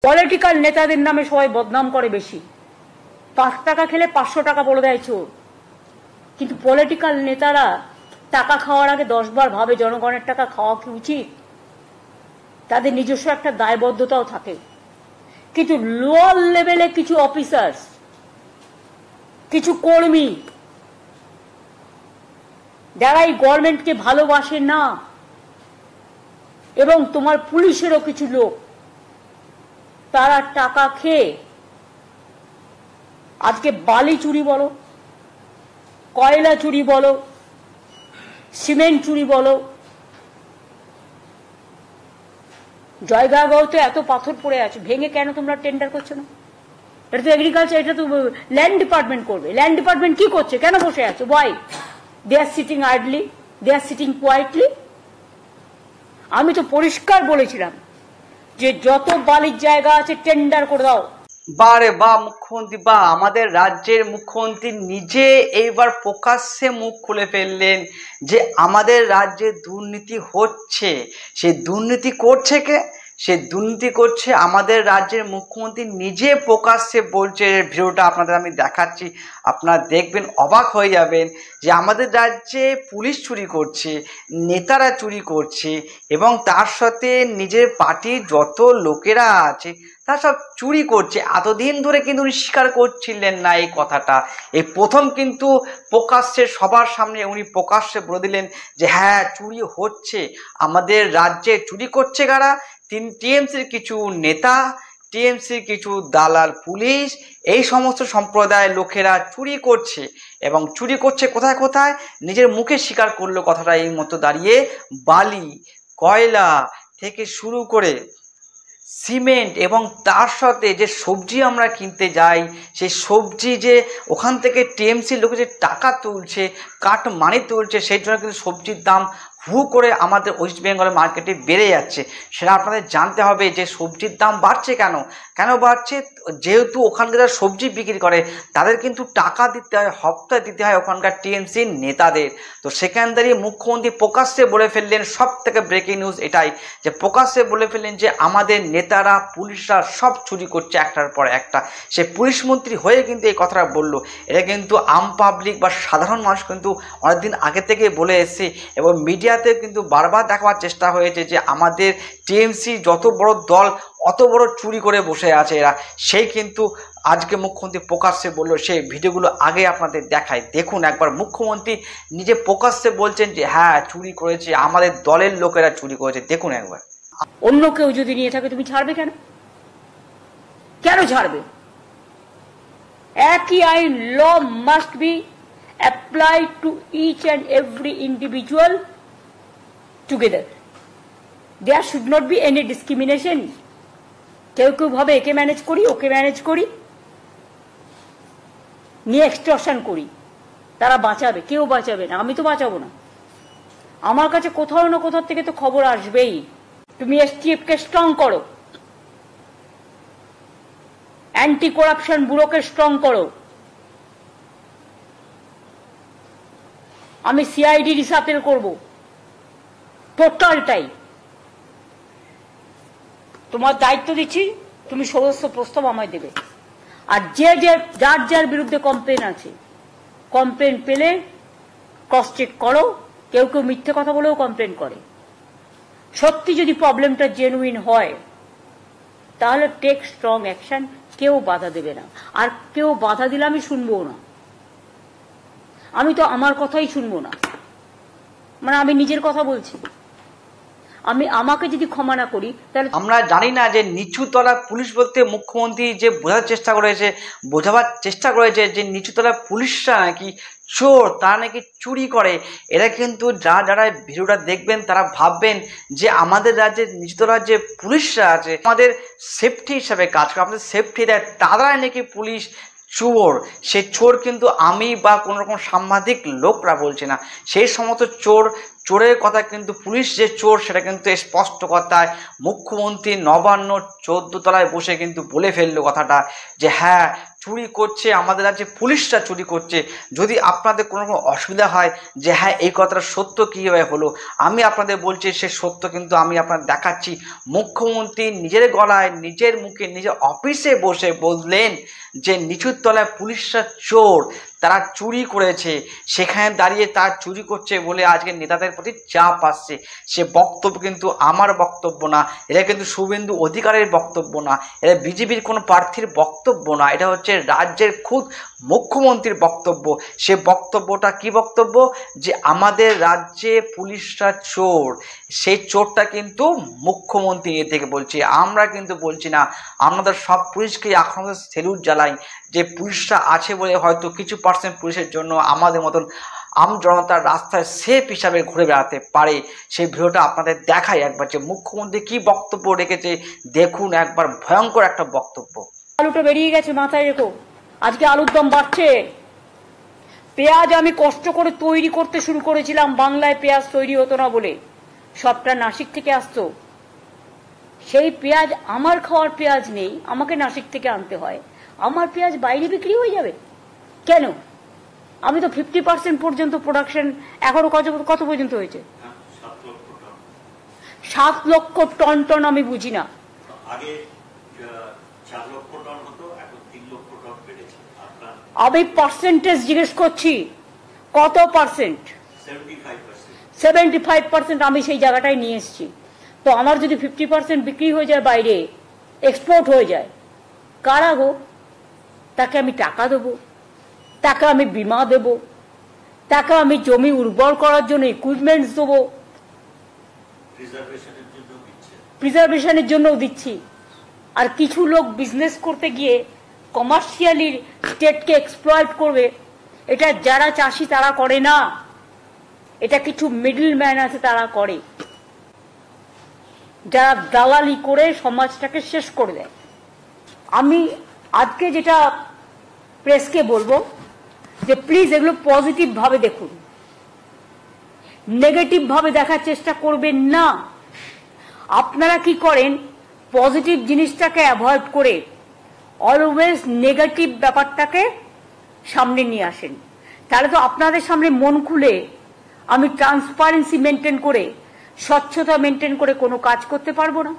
Political নেতাদের নামে সবাই বদনাম করে বেশি। 5 টাকা খেলে 500 টাকা বলে দেয় চোর। কিন্তু পলিটিক্যাল নেতারা টাকা খাওয়ার আগে 10 বার ভাবে জনগণের টাকা খাওয়া কি উচিত। তাদের নিজস্ব একটা দায়বদ্ধতাও থাকে। কিন্তু লোয়ার লেভেলে কিছু অফিসার্স, কিছু কর্মী যারা এই গভর্নমেন্টকে ভালোবাসে না, এবং তোমার পুলিশেরও কিছু লোক, তারা টাকা খেয়ে আজকে বালি চুরি বলো, কয়লা চুরি বলো, সিমেন্ট চুরি বলো। জয়গাঁওতে এত পাথর পড়ে আছে, ভেঙে কেন তোমরা টেন্ডার করছো না? এটা তো এগ্রিকালচার, এটা তো ল্যান্ড ডিপার্টমেন্ট করবে। ল্যান্ড ডিপার্টমেন্ট কি করছে? কেন বসে আছো? Why they are sitting idly, they are sitting quietly. আমি তো পরিষ্কার বলেছিলাম যে যত বালির জায়গা আছে টেন্ডার করে দাও। বারে বা মুখ্যমন্ত্রী বা আমাদের রাজ্যের মুখ্যমন্ত্রী নিজে এইবার প্রকাশ্যে মুখ খুলে ফেললেন যে আমাদের রাজ্যে দুর্নীতি হচ্ছে। সে দুর্নীতি করছে কে? সে দুর্নীতি করছে আমাদের রাজ্যের মুখ্যমন্ত্রী নিজে প্রকাশ্যে বলছে। ভিডিওটা আপনাদের আমি দেখাচ্ছি, আপনারা দেখবেন, অবাক হয়ে যাবেন যে আমাদের রাজ্যে পুলিশ চুরি করছে, নেতারা চুরি করছে, এবং তার সাথে নিজের পার্টির যত লোকেরা আছে তারা সব চুরি করছে। এতদিন ধরে কিন্তু উনি স্বীকার করছিলেন না এই কথাটা। এই প্রথম কিন্তু প্রকাশ্যে সবার সামনে উনি প্রকাশ্যে বলে দিলেন যে হ্যাঁ চুরি হচ্ছে আমাদের রাজ্যে। চুরি করছে কারা? টিএমসির কিছু নেতা, টিএমসির কিছু দালাল পুলিশ, এই সমস্ত সম্প্রদায়ের লোকেরা চুরি করছে। এবং চুরি করছে কোথায় কোথায়? নিজের মুখে স্বীকার করলো কথাটা এই মতো দাঁড়িয়ে। বালি, কয়লা থেকে শুরু করে সিমেন্ট, এবং তার সাথে যে সবজি আমরা কিনতে যাই, সেই সবজি যে ওখান থেকে টিএমসির লোকে যে টাকা তুলছে, কাট মানি তুলছে, সেই জন্য কিন্তু সবজির দাম হু করে আমাদের ওয়েস্ট বেঙ্গলের মার্কেটে বেড়ে যাচ্ছে। সেটা আপনাদের জানতে হবে যে সবজির দাম বাড়ছে কেন। কেন বাড়ছে? যেহেতু ওখানকার যারা সবজি বিক্রি করে তাদের কিন্তু টাকা দিতে হয়, হপ্তায় দিতে হয় ওখানকার টিএমসির নেতাদের। তো সেখান দাঁড়িয়ে মুখ্যমন্ত্রী প্রকাশ্যে বলে ফেললেন, সব থেকে ব্রেকিং নিউজ এটাই, যে প্রকাশ্যে বলে ফেললেন যে আমাদের নেতারা, পুলিশরা সব চুরি করছে একটার পর একটা। সে পুলিশ মন্ত্রী হয়ে কিন্তু এই কথাটা বলল। এটা কিন্তু আম পাবলিক বা সাধারণ মানুষ কিন্তু অনেকদিন আগে থেকে বলে এসেছে, এবং মিডিয়াতে কিন্তু বারবার দেখাবার চেষ্টা হয়েছে যে আমাদের টিএমসি যত বড় দল অত বড় চুরি করে বসে আছে এরা। সেই কিন্তু আজকে মুখ্যমন্ত্রী প্রকাশ্যে বলল। সেই ভিডিওগুলো আগে আপনাদের দেখায়, দেখুন একবার। মুখ্যমন্ত্রী নিজে প্রকাশ্যে বলছেন যে হ্যাঁ চুরি করেছে, আমাদের দলের লোকেরা চুরি করেছে। দেখুন একবার। অন্য কেউ যদি নিয়ে থাকে তুমি ছাড়বে কেন? কেন ছাড়বে? একই আইন, law must be applied to each and every individual together. There should not be any discrimination. কেউ কেউ ভাবে একে ম্যানেজ করি, ওকে ম্যানেজ করি, নিয়ে এক্সটর্শন করি, তারা বাঁচাবে। কেউ বাঁচাবে না, আমি তো বাঁচাবো না। আমার কাছে কোথাও না কোথাও থেকে তো খবর আসবেই। তুমি এসটিএফ কে স্ট্রং করো, অ্যান্টি করাপশন ব্যুরোকে স্ট্রং করো। আমি সিআইডি রিসাপেল করব, টোটালটাই তোমার দায়িত্ব দিচ্ছি। তুমি সমস্ত প্রস্তাব আমায় দেবে। আর যার যার বিরুদ্ধে কমপ্লেন আছে, কমপ্লেন পেলে ক্রস চেক করো। কেউ কেউ মিথ্যে কথা বলেও কমপ্লেন করে। সত্যি যদি প্রবলেমটা জেনুইন হয় তাহলে টেক স্ট্রং অ্যাকশন। কেউ বাধা দেবে না, আর কেউ বাধা দিলে আমি শুনবো না। আমি তো আমার কথাই শুনবো না, মানে আমি নিজের কথা বলছি। আমাকে যদি ক্ষমা না করি তাহলে আমরা জানি না যে নিচুতলা পুলিশ বলতে মুখ্যমন্ত্রী যে বোঝাবার চেষ্টা করেছে যে নিচুতলা পুলিশরা নাকি চোর, তারা নাকি চুরি করে। এরা কিন্তু যারা ভিডিওটা দেখবেন তারা ভাববেন যে আমাদের রাজ্যের নিচুতলার যে পুলিশরা আছে আমাদের সেফটি হিসাবে কাজ করে, আমাদের সেফটি দেয়, তারাই নাকি পুলিশ চোর। সে চোর কিন্তু আমি বা কোনো রকম সাংবাদিক লোকরা বলছে না। সেই সমস্ত চোর চোরের কথা কিন্তু পুলিশ যে চোর সেটা কিন্তু স্পষ্ট কথায় মুখ্যমন্ত্রী নবান্ন 14 তলায় বসে কিন্তু বলে ফেললো কথাটা যে হ্যাঁ চুরি করছে আমাদের রাজ্যে পুলিশরা চুরি করছে। যদি আপনাদের কোনো রকম অসুবিধা হয় যে হ্যাঁ এই কথাটা সত্য কীভাবে হলো, আমি আপনাদের বলছি সে সত্য কিন্তু আমি আপনাদের দেখাচ্ছি। মুখ্যমন্ত্রী নিজের গলায় নিজের মুখে নিজের অফিসে বসে বললেন যে নিচুর তলায় পুলিশরা চোর, তারা চুরি করেছে, সেখানে দাঁড়িয়ে তার চুরি করছে বলে আজকে নেতাদের প্রতি চাপ আসছে। সে বক্তব্য কিন্তু আমার বক্তব্য না, এটা কিন্তু শুভেন্দু অধিকারের বক্তব্য না, এটা বিজেপির কোনো প্রার্থীর বক্তব্য না, এটা হচ্ছে রাজ্যের খুদ মুখ্যমন্ত্রীর বক্তব্য। সে বক্তব্যটা কি বক্তব্য? যে আমাদের রাজ্যে পুলিশরা চোর, সেই চোরটা কিন্তু মুখ্যমন্ত্রী এ থেকে বলছে, আমরা কিন্তু বলছি না। আমাদের সব পুলিশকে এখন সেলুট জ্বালাই যে পুলিশরা আছে বলে হয়তো কিছু পার্সেন্ট পুলিশের জন্য আমাদের মতন আম জনতার রাস্তায় সেফ হিসাবে ঘুরে বেড়াতে পারে। সেই ভিডিওটা আপনাদের দেখাই একবার যে মুখ্যমন্ত্রী কি বক্তব্য রেখেছে, দেখুন একবার, ভয়ঙ্কর একটা বক্তব্য। আলুটা বেরিয়ে গেছে, মাথায় রেখো, আজকে আলুর দাম বাড়ছে। পেঁয়াজ আমি কষ্ট করে তৈরি করতে শুরু করেছিলাম, বাংলায় পেঁয়াজ তৈরি হতো না বলে, সবটা নাসিক থেকে আসতো। সেই পেঁয়াজ আমার খাওয়ার পেঁয়াজ নেই, আমাকে নাসিক থেকে আনতে হয়। আমার পেঁয়াজ বাইরে বিক্রি হয়ে যাবে কেন? আমি তো 50% পর্যন্ত প্রোডাকশন এখনো কত পর্যন্ত হয়েছে? 7 লক্ষ টন টন আমি বুঝি না। আমি পার্সেন্টেজ জিজ্ঞেস করছি, কত পার্সেন্ট? 75% আমি সেই জায়গাটায় নিয়ে এসেছি। তো আমার যদি 50% বিক্রি হয়ে যায় বাইরে, এক্সপোর্ট হয়ে যায়, কারা গো? তাকে আমি টাকা দেবো, তাকে আমি বিমা দেব, তাকে আমি জমি উর্বর করার জন্য ইকুইপমেন্টস দেবো, প্রিজার্ভেশনের জন্যও দিচ্ছি। আর কিছু লোক বিজনেস করতে গিয়ে কমার্শিয়ালি স্টেটকে এক্সপ্লয়েট করবে, এটা যারা চাষি তারা করে না, এটা কিছু মিডল ম্যান আছে তারা করে, যারা দালালি করে সমাজটাকে শেষ করে দেয়। আমি আজকে যেটা প্রেসকে বলবো যে প্লিজ এগুলো পজিটিভ ভাবে দেখুন, নেগেটিভ ভাবে দেখার চেষ্টা করবেন না। আপনারা কি করেন, পজিটিভ জিনিসটাকে অ্যাভয়েড করে অলওয়েজ নেগেটিভ ব্যাপারটাকে সামনে নিয়ে আসেন। তাহলে তো আপনাদের সামনে মন খুলে আমি ট্রান্সপারেন্সি মেনটেন করে, স্বচ্ছতা মেনটেন করে কোনো কাজ করতে পারবো না।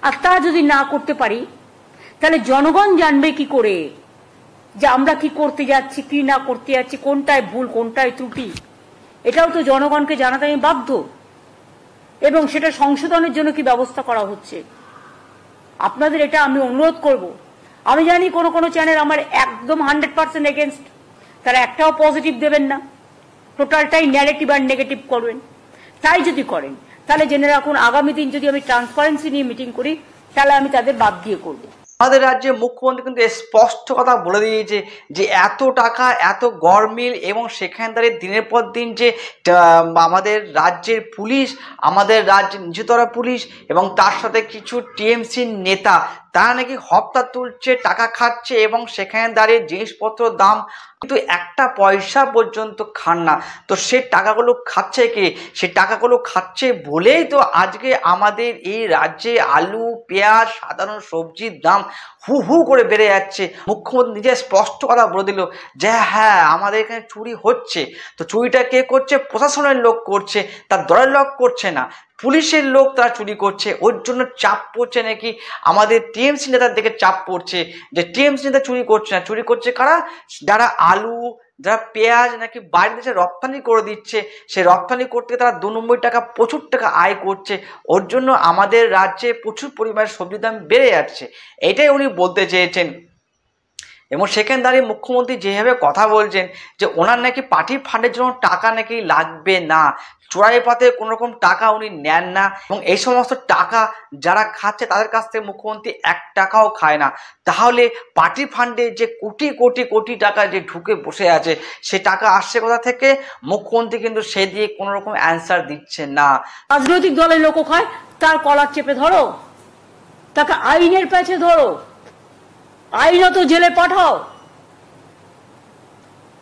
আর তা যদি না করতে পারি তাহলে জনগণ জানবে কি করে যে আমরা কি করতে যাচ্ছি, কি না করতে যাচ্ছি, কোনটায় ভুল কোনটায় ত্রুটি, এটাও তো জনগণকে জানাতে আমি বাধ্য, এবং সেটা সংশোধনের জন্য কি ব্যবস্থা করা হচ্ছে। আপনাদের এটা আমি অনুরোধ করব। আমি জানি কোনো কোনো চ্যানেল আমার একদম 100% এগেনস্ট, তারা একটাও পজিটিভ দেবেন না, টোটালটাই নেগেটিভ আর নেগেটিভ করবেন। তাই যদি করেন তাহলে জেনে রাখুন, আগামী দিন যদি আমি ট্রান্সপারেন্সি নিয়ে মিটিং করি তাহলে আমি তাদের বাদ দিয়ে করবো। আমাদের রাজ্যে মুখ্যমন্ত্রী কিন্তু স্পষ্ট কথা বলে দিয়েছে যে এত টাকা, এত গরমিল, এবং সেখানে দাঁড়িয়ে দিনের পর দিন যে আমাদের রাজ্যের পুলিশ, আমাদের রাজ্যের নিচুতলা পুলিশ এবং তার সাথে কিছু টিএমসির নেতা, তারা নাকি হপ্তা তুলছে, টাকা খাচ্ছে, এবং সেখানে দাঁড়িয়ে জিনিসপত্রের দাম কিন্তু একটা পয়সা পর্যন্ত খান না। তো সে টাকাগুলো খাচ্ছে কে? সে টাকাগুলো খাচ্ছে বলেই তো আজকে আমাদের এই রাজ্যে আলু, পেঁয়াজ, সাধারণ সবজির দাম হু হু করে বেড়ে যাচ্ছে। মুখ্যমন্ত্রী নিজে স্পষ্ট কথা বলে দিল যে হ্যাঁ আমাদের এখানে চুরি হচ্ছে। তো চুরিটা কে করছে? প্রশাসনের লোক করছে, তার দলের লোক করছে না, পুলিশের লোক তারা চুরি করছে। ওর জন্য চাপ পড়ছে নাকি আমাদের টিএমসি নেতার দিকে চাপ পড়ছে যে টিএমসি নেতা চুরি করছে না। চুরি করছে কারা? যারা আলু, যারা পেঁয়াজ নাকি বাইরের দেশে রপ্তানি করে দিচ্ছে, সে রপ্তানি করতে তারা 2 নম্বর টাকা, প্রচুর টাকা আয় করছে। ওর জন্য আমাদের রাজ্যে প্রচুর পরিমাণে সবজির দাম বেড়ে যাচ্ছে, এটাই উনি বলতে চেয়েছেন। এবং সেখানে দাঁড়িয়ে মুখ্যমন্ত্রী যেভাবে কথা বলছেন যে ওনার নাকি পার্টি ফান্ডের জন্য টাকা নাকি লাগবে না, চোরাই পাতে কোনো রকম টাকা উনি নেন না, এবং এই সমস্ত টাকা যারা খাচ্ছে তাদের কাছ থেকে মুখ্যমন্ত্রী 1 টাকাও খায় না। তাহলে পার্টি ফান্ডে যে কোটি কোটি কোটি টাকা যে ঢুকে বসে আছে, সে টাকা আসছে কোথা থেকে? মুখ্যমন্ত্রী কিন্তু সে দিয়ে কোনো রকম অ্যান্সার দিচ্ছে না। রাজনৈতিক দলের লোক খায়, তার কলার চেপে ধরো, তাকে আইনের পেছে ধরো, আইনত জেলে পাঠাও।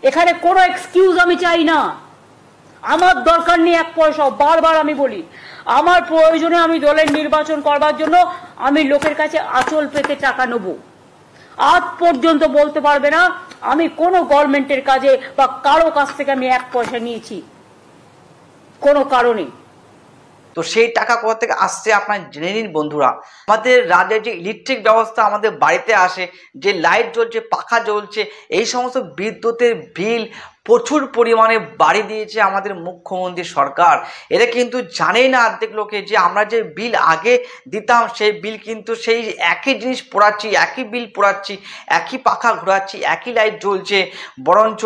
এখানে কোনো এক্সকিউজ আমি চাই না। আমার দরকার নেই এক পয়সা, বারবার আমি বলি। আমার প্রয়োজনে আমি দলের নির্বাচন করবার জন্য আমি লোকের কাছে আঁচল পেতে টাকা নেব। আজ পর্যন্ত বলতে পারবে না আমি কোনো গভর্নমেন্টের কাজে বা কারো কাছ থেকে আমি এক পয়সা নিয়েছি, কোনো কারণে। তো সেই টাকা কোথা থেকে আসছে আপনারা জেনে নিন বন্ধুরা। আমাদের রাজ্যের যে ইলেকট্রিক ব্যবস্থা আমাদের বাড়িতে আসে, যে লাইট জ্বলছে, পাখা জ্বলছে, এই সমস্ত বিদ্যুতের বিল প্রচুর পরিমাণে বাড়িয়ে দিয়েছে আমাদের মুখ্যমন্ত্রী সরকার। এরা কিন্তু জানেই না অর্ধেক লোকে যে আমরা যে বিল আগে দিতাম সেই বিল কিন্তু সেই একই জিনিস পোড়াচ্ছি, একই বিল পোড়াচ্ছি, একই পাখা ঘোরাচ্ছি, একই লাইট জ্বলছে, বরঞ্চ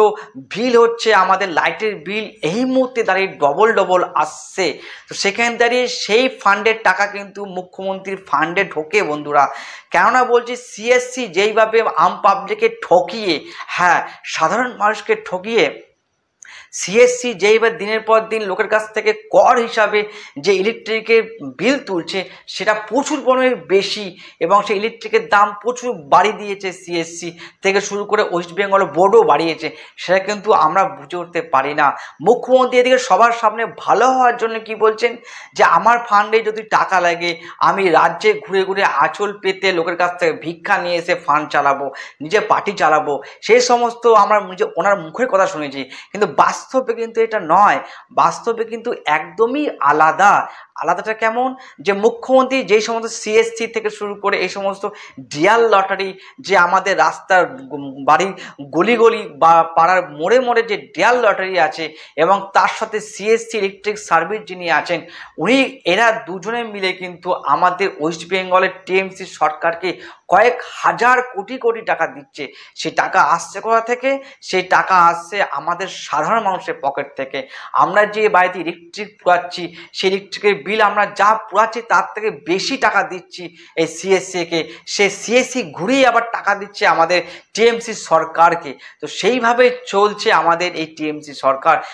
বিল হচ্ছে আমাদের লাইটের বিল এই মুহূর্তে দাঁড়িয়ে ডবল আসছে। তো সেখানে দাঁড়িয়ে সেই ফান্ডের টাকা কিন্তু মুখ্যমন্ত্রীর ফান্ডে ঢোকে বন্ধুরা। কেননা বলছি সিএসসি যেইভাবে আম পাবলিককে ঠকিয়ে, হ্যাঁ সাধারণ মানুষকে ঠকিয়ে সিএসসি যেইভাবে দিনের পর দিন লোকের কাছ থেকে কর হিসাবে যে ইলেকট্রিকের বিল তুলছে সেটা প্রচুর পরিমাণে বেশি, এবং সেই ইলেকট্রিকের দাম প্রচুর বাড়িয়ে দিয়েছে সিএসসি থেকে শুরু করে ওয়েস্ট বেঙ্গল বোর্ডও বাড়িয়েছে। সেটা কিন্তু আমরা বুঝে উঠতে পারি না। মুখ্যমন্ত্রী এদিকে সবার সামনে ভালো হওয়ার জন্য কি বলছেন যে আমার ফান্ডে যদি টাকা লাগে আমি রাজ্যে ঘুরে ঘুরে আঁচল পেতে লোকের কাছ থেকে ভিক্ষা নিয়ে এসে ফান্ড চালাবো, নিজে পার্টি চালাবো, সেই সমস্ত আমরা নিজে ওনার মুখের কথা শুনেছি। কিন্তু বাস্তবে কিন্তু এটা নয়, বাস্তবে কিন্তু একদমই আলাদা। আলাদাটা কেমন, যে মুখ্যমন্ত্রী যেই সমস্ত সিএসসি থেকে শুরু করে এই সমস্ত ডিয়াল লটারি, যে আমাদের রাস্তার বাড়ির গলি বা পাড়ার মোড়ে মোড়ে যে ডিয়াল লটারি আছে, এবং তার সাথে সিএসসি ইলেকট্রিক সার্ভিস যিনি আছেন এরা দুজনে মিলে কিন্তু আমাদের ওয়েস্ট বেঙ্গলের টিএমসি সরকারকে কয়েক হাজার কোটি টাকা দিচ্ছে। সেই টাকা আসছে কোথা থেকে? সেই টাকা আসছে আমাদের সাধারণ মানুষের পকেট থেকে। আমরা যে বাড়িতে ইলেকট্রিক পোড়াচ্ছি সেই ইলেকট্রিকের বিল আমরা যা পোড়াচ্ছি তার থেকে বেশি টাকা দিচ্ছি এই সিএসসিকে, সে সিএসসি ঘুরিয়ে আবার টাকা দিচ্ছে আমাদের টিএমসি সরকারকে। তো সেইভাবে চলছে আমাদের এই টিএমসি সরকার।